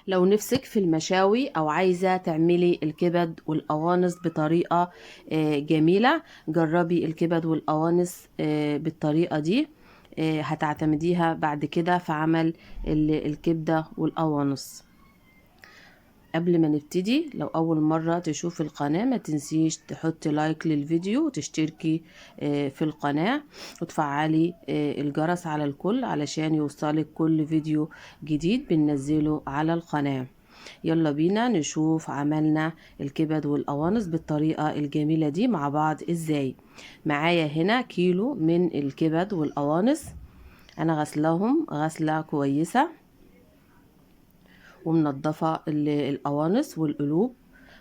لو نفسك في المشاوي او عايزة تعملي الكبد والقوانص بطريقة جميلة، جربي الكبد والقوانص بالطريقة دي. هتعتمديها بعد كده في عمل الكبدة والقوانص. قبل ما نبتدي، لو أول مرة تشوف القناة ما تنسيش تحطي لايك للفيديو وتشتركي في القناة وتفعلي الجرس على الكل علشان يوصلك كل فيديو جديد بننزله على القناة. يلا بينا نشوف عملنا الكبد والقوانص بالطريقة الجميلة دي مع بعض ازاي. معايا هنا كيلو من الكبد والقوانص، انا غسلهم غسلة كويسة ومنضفة القوانص والقلوب،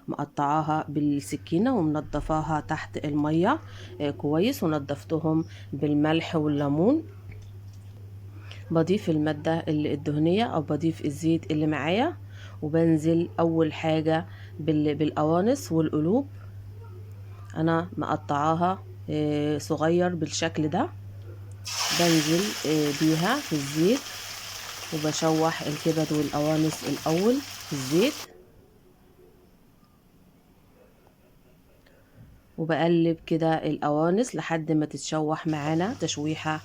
مقطعاها بالسكينة ومنضفاها تحت المية كويس، ونضفتهم بالملح والليمون. بضيف المادة الدهنية او بضيف الزيت اللي معايا، وبنزل اول حاجة بالقوانص والقلوب. انا مقطعاها صغير بالشكل ده، بنزل بيها في الزيت وبشوح الكبد والقوانص الاول في الزيت، وبقلب كده القوانص لحد ما تتشوح معانا تشويحة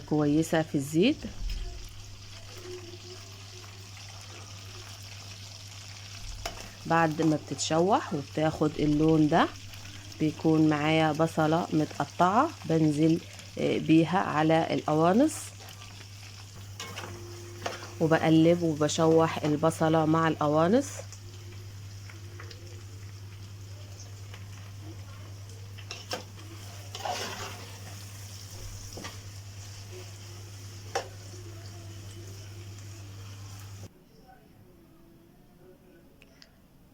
كويسة في الزيت. بعد ما بتتشوح وبتاخد اللون ده، بيكون معايا بصلة متقطعة بنزل بيها على القوانص، وبقلب وبشوح البصلة مع القوانص.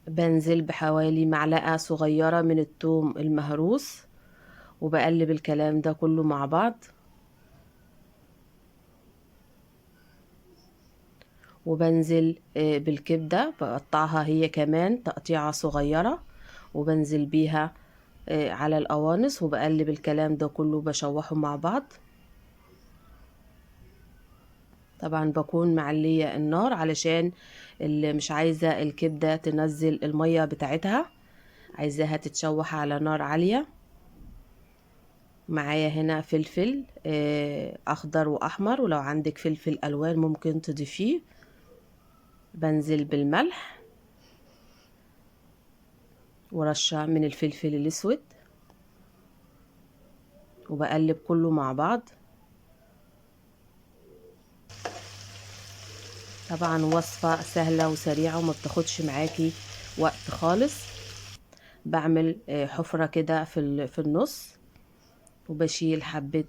بنزل بحوالي معلقة صغيرة من الثوم المهروس، وبقلب الكلام ده كله مع بعض. وبنزل بالكبدة بقطعها هي كمان تقطيعة صغيرة، وبنزل بيها على القوانص، وبقلب الكلام ده كله بشوحه مع بعض. طبعا بكون معلية النار علشان اللي مش عايزة الكبدة تنزل المية بتاعتها، عايزاها تتشوح على نار عالية. معايا هنا فلفل اخضر واحمر، ولو عندك فلفل الوان ممكن تضيفيه. بنزل بالملح ورشة من الفلفل الاسود، وبقلب كله مع بعض. طبعا وصفة سهلة وسريعة وما بتاخدش معاكي وقت خالص. بعمل حفرة كده في النص، وبشيل حبة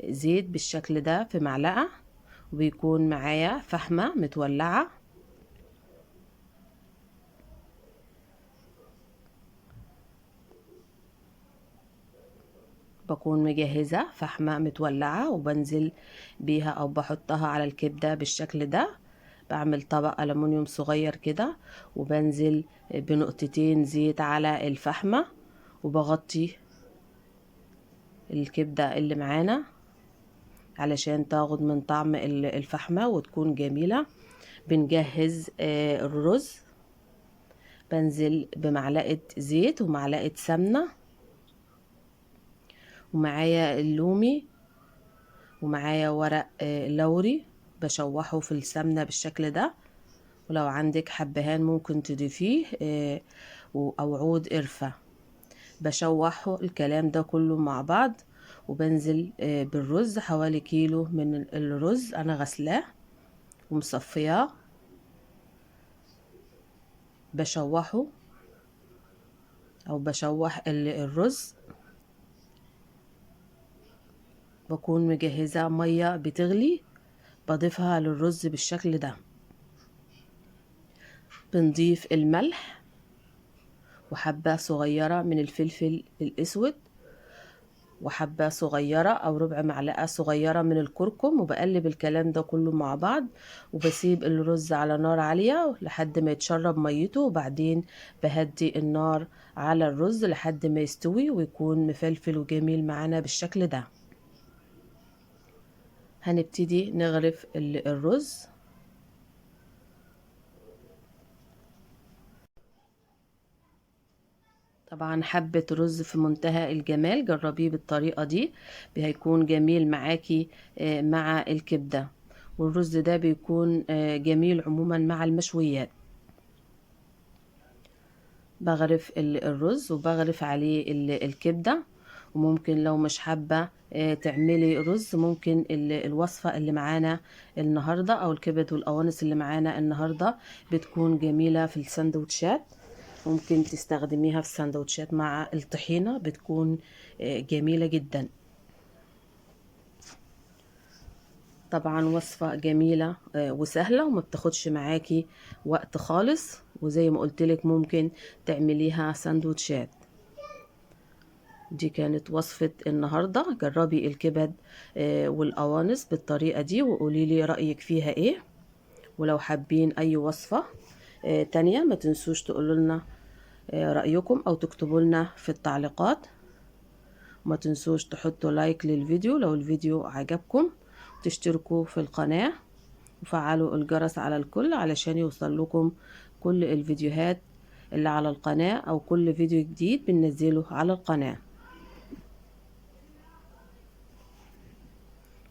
زيت بالشكل ده في معلقة، وبيكون معايا فحمة متولعة. بكون مجهزة فحمة متولعة وبنزل بيها او بحطها على الكبدة بالشكل ده. بعمل طبق ألمونيوم صغير كده، وبنزل بنقطتين زيت على الفحمة، وبغطي الكبدة اللي معانا علشان تاخد من طعم الفحمة وتكون جميلة. بنجهز الرز، بنزل بمعلقة زيت ومعلقة سمنة، ومعايا اللومي، ومعايا ورق لوري بشوحه في السمنة بالشكل ده. ولو عندك حبهان ممكن تضيفيه او عود قرفة. بشوحه الكلام ده كله مع بعض، وبنزل بالرز حوالي كيلو من الرز انا غسلاه ومصفياه. بشوحه او بشوح الرز. بكون مجهزة مية بتغلي بضيفها للرز بالشكل ده. بنضيف الملح وحبة صغيرة من الفلفل الاسود، وحبة صغيرة او ربع معلقة صغيرة من الكركم، وبقلب الكلام ده كله مع بعض، وبسيب الرز على نار عالية لحد ما يتشرب ميته، وبعدين بهدي النار على الرز لحد ما يستوي ويكون مفلفل وجميل معانا بالشكل ده. هنبتدي نغرف الرز. طبعا حبة رز في منتهى الجمال، جربيه بالطريقة دي هيكون جميل معاكي مع الكبدة. والرز ده بيكون جميل عموما مع المشويات. بغرف الرز وبغرف عليه الكبدة. وممكن لو مش حابة تعملي رز، ممكن الوصفة اللي معانا النهاردة او الكبد والقوانص اللي معانا النهاردة بتكون جميلة في السندوتشات. ممكن تستخدميها في السندوتشات مع الطحينة، بتكون جميلة جدا. طبعا وصفة جميلة وسهلة وما بتاخدش معاكي وقت خالص، وزي ما قلتلك ممكن تعمليها سندوتشات. دي كانت وصفة النهاردة. جربي الكبد والقوانص بالطريقة دي وقوليلي رأيك فيها ايه. ولو حابين اي وصفة تانية ما تنسوش تقولوا لنا رأيكم او تكتبوا لنا في التعليقات. وما تنسوش تحطوا لايك للفيديو لو الفيديو عجبكم، وتشتركوا في القناة وفعلوا الجرس على الكل علشان يوصل لكم كل الفيديوهات اللي على القناة او كل فيديو جديد بننزله على القناة.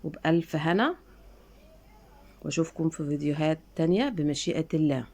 وبألف هنا، واشوفكم في فيديوهات تانية بمشيئة الله.